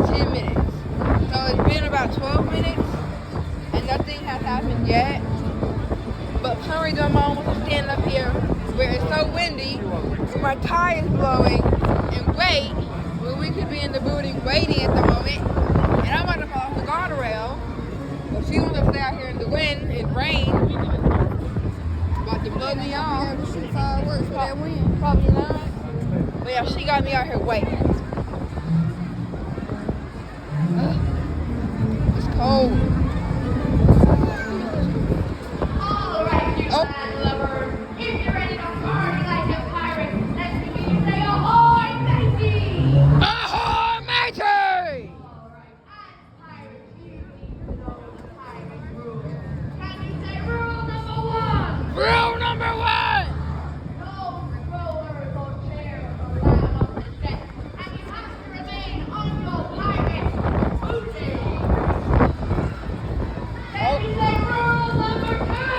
10 minutes. So it's been about 12 minutes and nothing has happened yet. But for some reason my mom wants to stand up here where it's so windy, where my tire is blowing, and wait, where we could be in the building waiting at the moment. And I'm about to fall off the guardrail. But she wants to stay out here in the wind and rain. About to blow me off. Yeah, shoot fireworks for that wind. Probably not. But yeah, she got me out here waiting. It's cold. Oh. If you're ready to party like a pirate, let's see you say ahoy, matey! Ahoy, matey! Alright, as pirates, you need to know the pirate rules. Can you say rule number one? Rule number 1! No rollers or chairs are allowed on the deck, and you have to remain on your pirate booty. Can you say rule number two?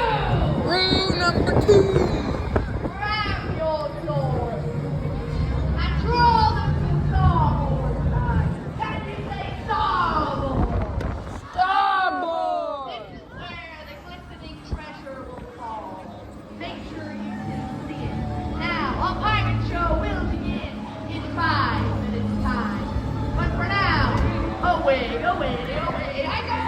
Rule number 2. Grab your sword and draw them to starboard side. Can you say starboard? Starboard! This is where the glistening treasure will fall. Make sure you can see it. Now, a pirate show will begin in 5 minutes' time. But for now, away I go!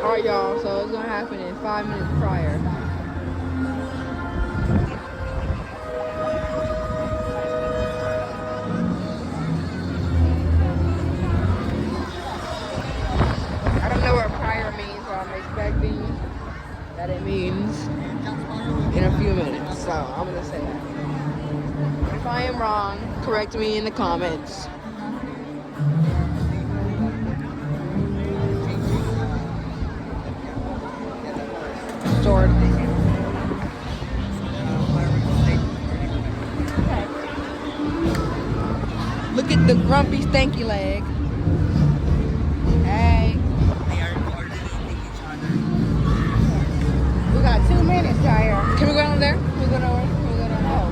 Alright, y'all, so it's gonna happen in 5 minutes prior. I don't know what prior means, but I'm expecting that it means in a few minutes. So I'm gonna say that. If I am wrong, correct me in the comments. Sword. Look at the grumpy stanky leg. Hey. We got 2 minutes, Jair. Can we go down there? Can we go down there? Can we go down there?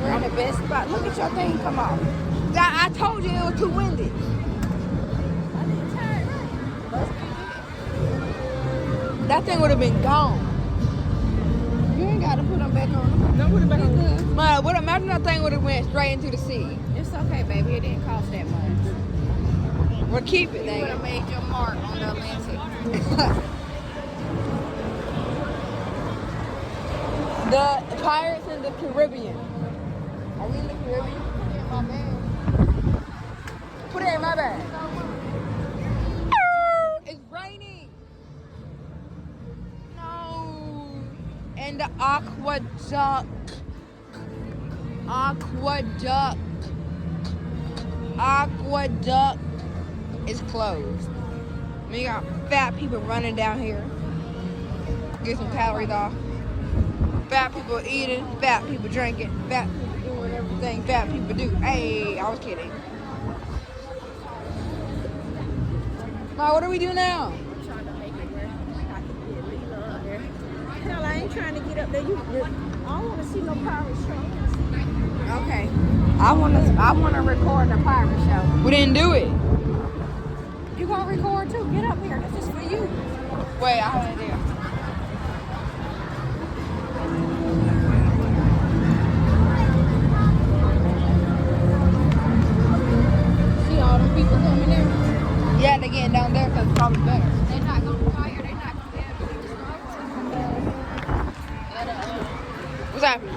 We're in the best spot. Look at your thing come off. I told you it was too windy. That thing would have been gone. You ain't got to put them back on. No, put it back You good. Man, what imagine that thing would have went straight into the sea. It's okay, baby. It didn't cost that much. We'll keep it, You would dang have it. made your mark on the Atlantic. The Pirates in the Caribbean. Are we in the Caribbean? In my bag. Put it in my bag. It's raining. No. And the aqueduct. Aqueduct is closed. We got fat people running down here. Get some calories off. Fat people eating, fat people drinking, fat people doing everything fat people do. Hey, I was kidding. Now, what do we do now? I'm trying to make it where I can get Lila up there. Hell, I ain't trying to get up there. I don't want to see no pirate show. Okay. I want to record the pirate show. We didn't do it. You gonna record too? Get up here. This is for you. Wait, I have an idea. See all them people coming in. Yeah, they're getting down there because it's probably better. They're not gonna fire. They're not gonna be able to What's happening?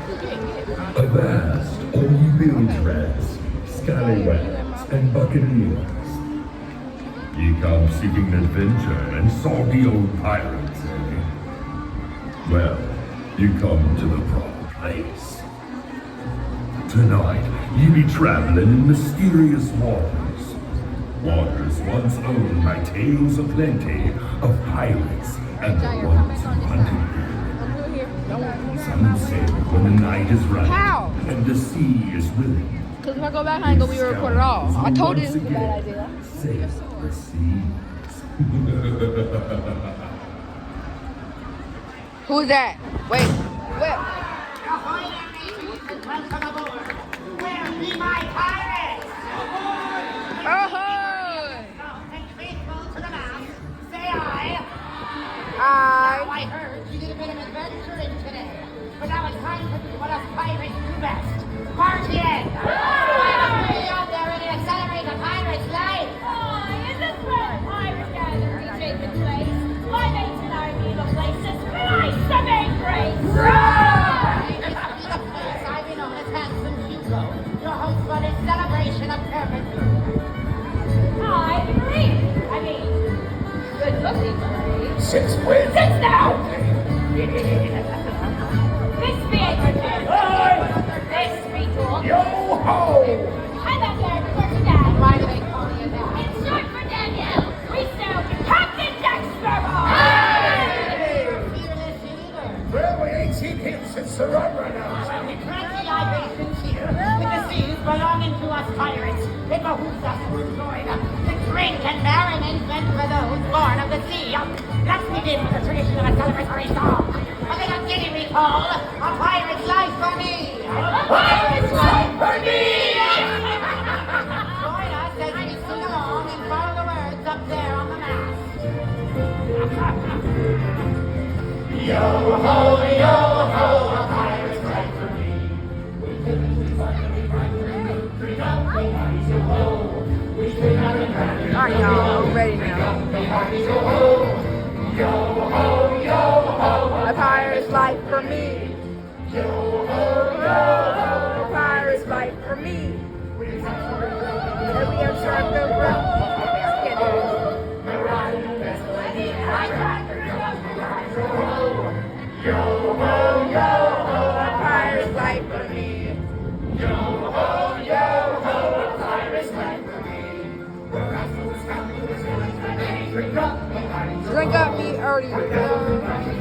Avast, all you bilge rats, scallywags, and buccaneers. Ye come seeking adventure and salty old pirates, eh? Well, you come to the proper place. Tonight, ye be traveling in mysterious waters. Waters once owned by tales of plenty of pirates and the ones who hunted you. I'm good here. the night is right. How? And the sea is willing. Because if I go back, I ain't gonna be able to record it all. I told you this was a bad Once idea. again, sail the seas. Who's that? Wait. Where? Ahoy there, mateys, and welcome aboard. Where be my pirates? Ahoy! And faithful to the mast, say I. I. I heard you did a bit of adventuring today, but now it's time to do what us pirates do best. Party in! Hey, out there ready to celebrate a pirate's life! Oh, is this where the pirate gathering is taking place? My mates and I need a place to slice the main grace. I've been known as Handsome Hugo, your host for this celebration of servitude. I agree. I mean, good looking, right? Since when? Since now! This be Edgerton. This be Tool. Yo-ho! I'm out there for Dad. Why do they call you that? It's short for Danielle. We sell Captain Jack Sparrow. Fearless leader. Well, we ain't seen him since the run ran out. Well, we cranky libations here. With the seas belonging to us pirates, it behooves us to enjoy them. To drink and marinate meant for those born of the sea. Let's begin with the tradition of a celebratory song. A little giddy we call A Pirate's Life for Me. A Pirate's Life for Me! Join us as we sing along and follow the words up there on the mast. Yo-ho, yo-ho, a pirate's life for me. We couldn't find drink up the parties, yo-ho. We could not have Alright, y'all. I'm ready now. the parties, yo-ho. Yo-ho, yo-ho, A pirate's life for me. yo-ho, A pirate's life for me. And we have shark A pirate's life for me. Drink up me early.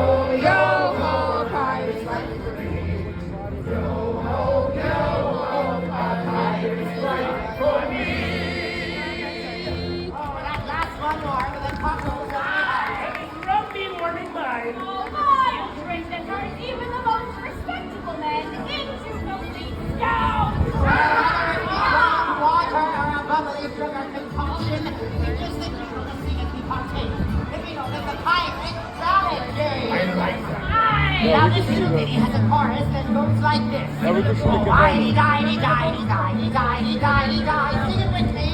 Yo-ho, a pirate's life for me. Oh, that last one more with the cockles of Oh, I'll drink that turns even the most respectable men into complete stone. water or a bubbly sugar concoction. We just think we want to sing as we partake. If we know that the pirate ballad game. Now this little ditty has a chorus that goes like this. Di-di-di-di-di-di-di-di-di. Sing it with me.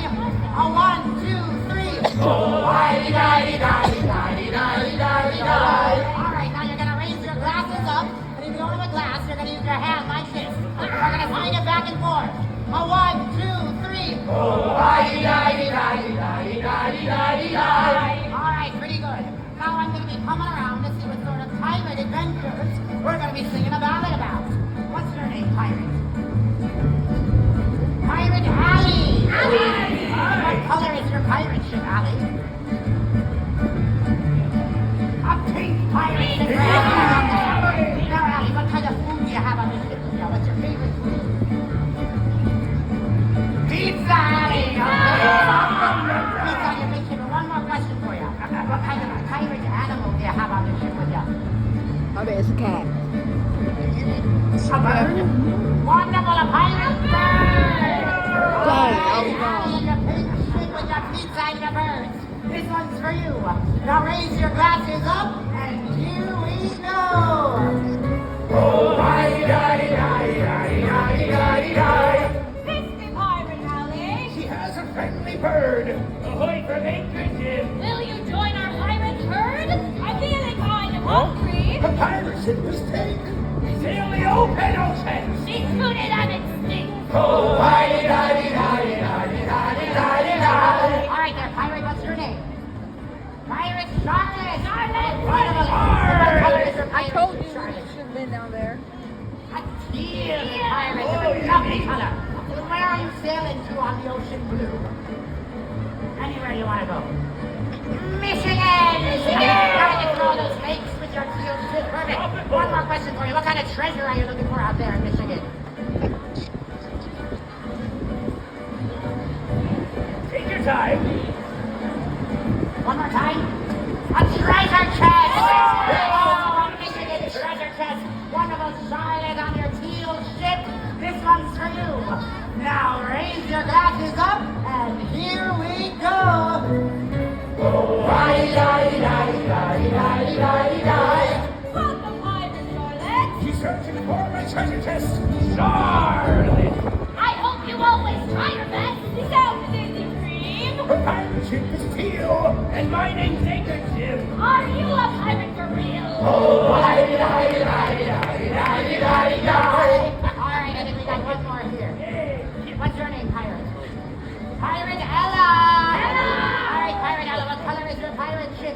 A 1, 2, 3. Di-di-di-di-di-di-di-di-di-di. All right, now you're gonna raise your glasses up, and if you don't have a glass, you're gonna use your hand like this. We're gonna swing it back and forth. A 1, 2, 3. All right, pretty good. Now I'm gonna be coming around to see what sort of pirate adventures we're gonna be singing a ballad about. What's your name, pirate? Pirate Alley. What color is your pirate ship, Alley? A pink pirate ship. Now, Alley, what kind of food do you have on the ship? What's your favorite food? Pizza, Alley. Pizza on your big ship. One more question for you. What kind of pirate animal do you have on the ship with you? I bet it's a cat. A bird? Wonderful, a pirate bird! Dang, Alley, your pink ship with your pizza and your birds. This one's for you. Now raise your glasses up, and here we go. This be Pirate Alley. She has a friendly bird. Ahoy for Anchorage. Will you join our pirate herd? I'm feeling kind of hungry. The pirate ship was taken. Sail the open ocean. She scooted on its stick. Oh, All right there, pirate, what's your name? Pirate Charlotte! Charlotte! What color is your I pirate told ship, you Charlotte? you should have been down there. A teal pirate with a lovely color. Where are you sailing to on the ocean blue? Anywhere you want to go. Michigan! Michigan! Gotta get through all those for you. What kind of treasure are you looking for out there in Michigan? Take your time. One more time. A treasure chest! Oh, a Michigan treasure chest. Wonderful Charlotte on your teal ship. This one's for you. Now raise your glasses up, and here we go. Oh, Welcome, Pirate Charlotte. She's searching for my treasure chest. Charlotte! I hope you always try your best. Is that Daisy Cream? Her pirate ship is teal, and my name's Anchor Jim. Are you a pirate for real? Oh, All right, I think we got one more here. What's your name, pirate? Pirate Ella! Ella! All right, Pirate Ella, what color is your pirate ship?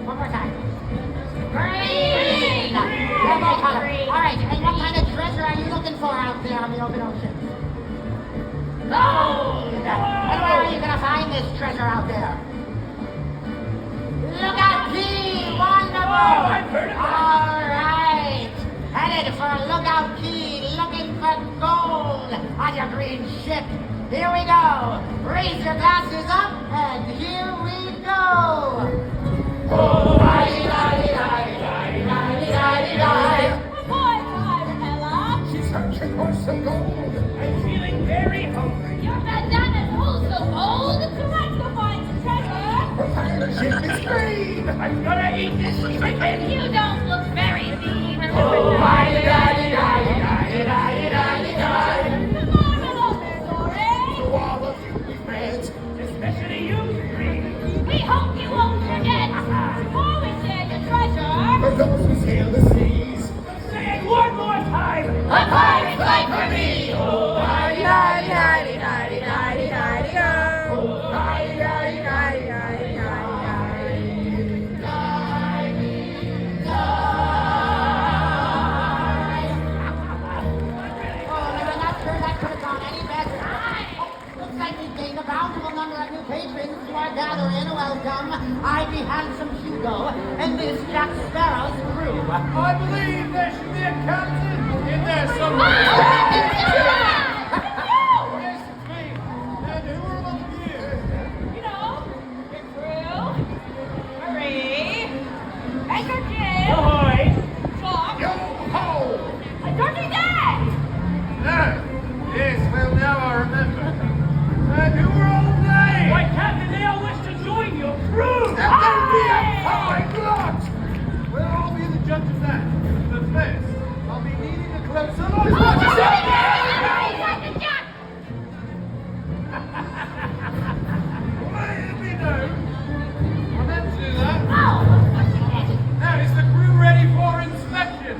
One more time. Green! Rainbow color. All right, and what kind of treasure are you looking for out there on the open ocean? Gold! And where are you going to find this treasure out there? Lookout Key! Wonderful! Oh, I've heard of that. All right. Headed for Lookout Key, looking for gold on your green ship. Here we go. Raise your glasses up, and here we go. oh, Boy, Pirate Ella. She's searching for some gold. I'm feeling very hungry. Your bandana's also old. So let's go find some treasure. Her pirate ship is green. I'm gonna eat this chicken. You don't look very mean. Oh, Come on along there, Dory. all of you friends, especially you three. We hope you won't forget. Before we share your treasure, For those who sail the seas. Say it one more time. a pirate's life for me. Oh, Not sure that could have gone any better. Looks like we've gained a bountiful number of new patrons to our gathering. Welcome. I'm the handsome Hugo, and this Jack Sparrow's crew. I believe there should be a captain in there Oh, somewhere. you! Yes, it's me. And who are among you? You know, your crew, Marie, Anchor Jim, Ahoy! Fox, Yo ho! and Dirty Dad. No. Yes, well now I remember. And who are all they? Why, Captain, they all wish to join your crew. That would be a fine lot. Well, I'll be the judge of that. But first, I'll be needing a closer look. Why did we know? I meant to do that. Now, is the crew ready for inspection?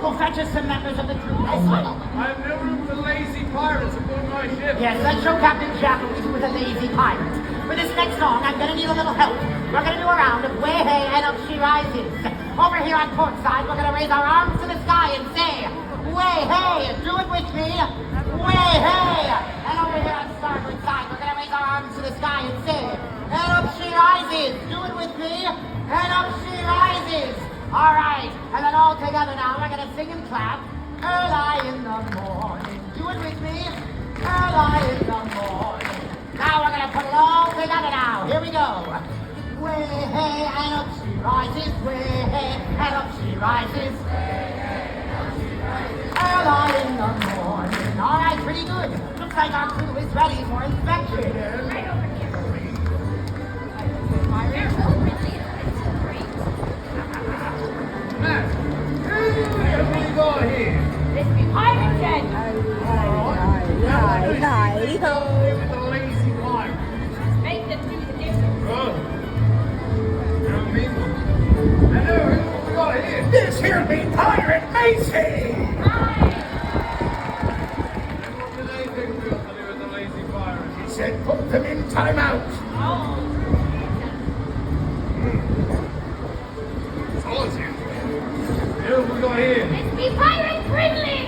Go fetch us some members of the crew. I have no room for lazy pirates aboard my ship. Yes, let's show Captain Jack what we do with a lazy pirate. For this next song, I'm gonna need a little help. We're gonna do a round of Way Hey and Up She Rises. Over here on port side, we're gonna raise our arms to the sky and say, Way Hey, do it with me. Way Hey. And over here on starboard side, we're gonna raise our arms to the sky and say, and up she rises. Do it with me. And up she rises. All right, and then all together now, we're gonna sing and clap. Early in the morning. Do it with me. Early in the morning. Now we're gonna put it all together now. Here we go. Way hey and up she rises. Way hey and up she rises. Early in the morning. All right, pretty good. Looks like our crew is ready for inspection. Right over here. Matt, who have we got here? This be Pirate Jen. With the lazy pirate. Make them do the difference. Good. Young people. And who have we got here? This here be Pirate Macy! And what do they think we ought to do with the lazy pirate? He said put them in timeout. Solitude. Who have we got here? This be Pirate Gridley.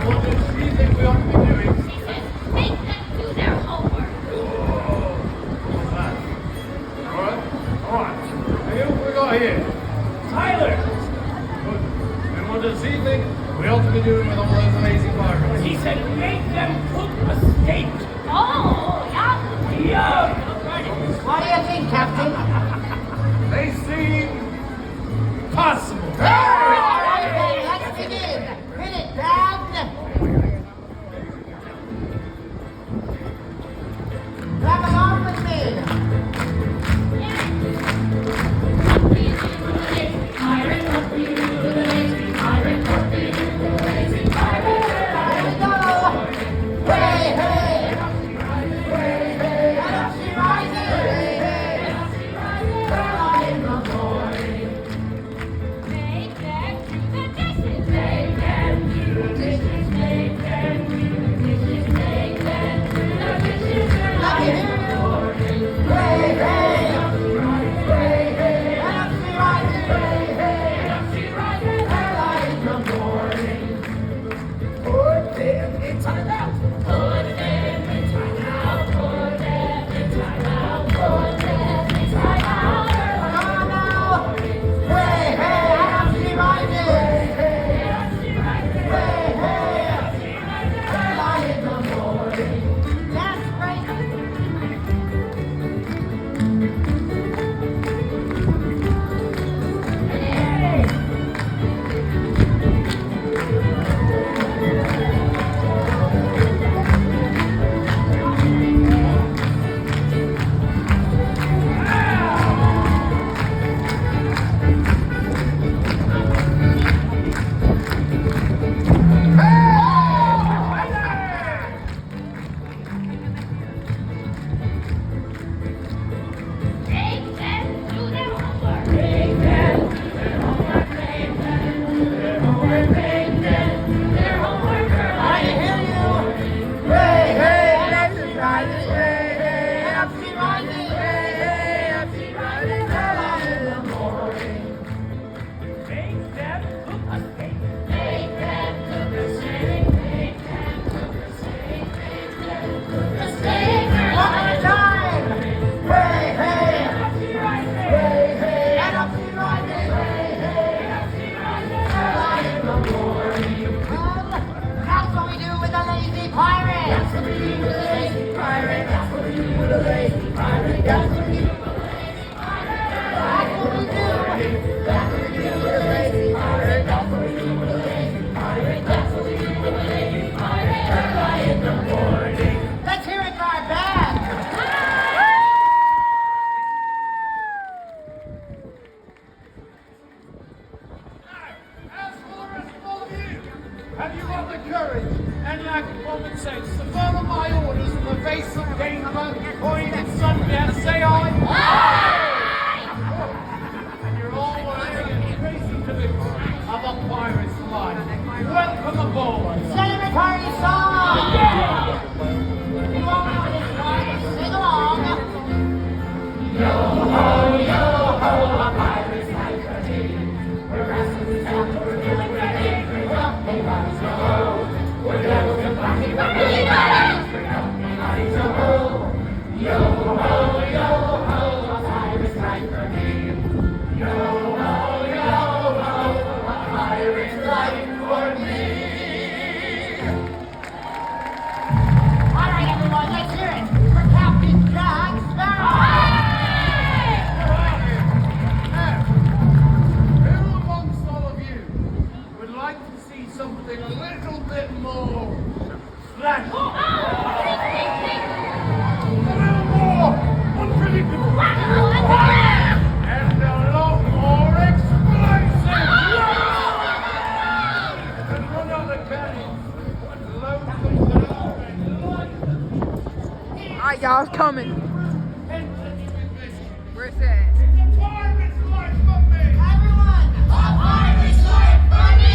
What does she think we ought to be doing? She says make them do their homework. What's that? Alright. Who have we got Let's hear it for our band. As for the rest of all of you, have you got the courage and lack of common sense to follow my orders in the face of danger, or even sudden death? Say aye. And you're all wearing crazy commitment of a pirate's life. Welcome aboard. Celebratory song. You all know this one. Sing along. Yo ho, a pirate's life for me. We're rascals and we're feeling ready. We're up, hey, buddies, yo ho. We're devils and blacky, but really buddies. We're up, hey, buddies, yo ho. Yo ho, a pirate's life for me. Yo ho, a pirate's life for me. All right, everyone, let's hear it for Captain Jack Sparrow. Who amongst all of you would like to see something a little bit more flashy? A little more unpredictable. And a lot more explosive. And run out the cannons and load them down and Alright, y'all, it's coming. Where's that? pirate's life for me. Everyone, a pirate's life for me!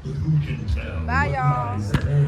But who can tell Bye, what y'all. lies ahead?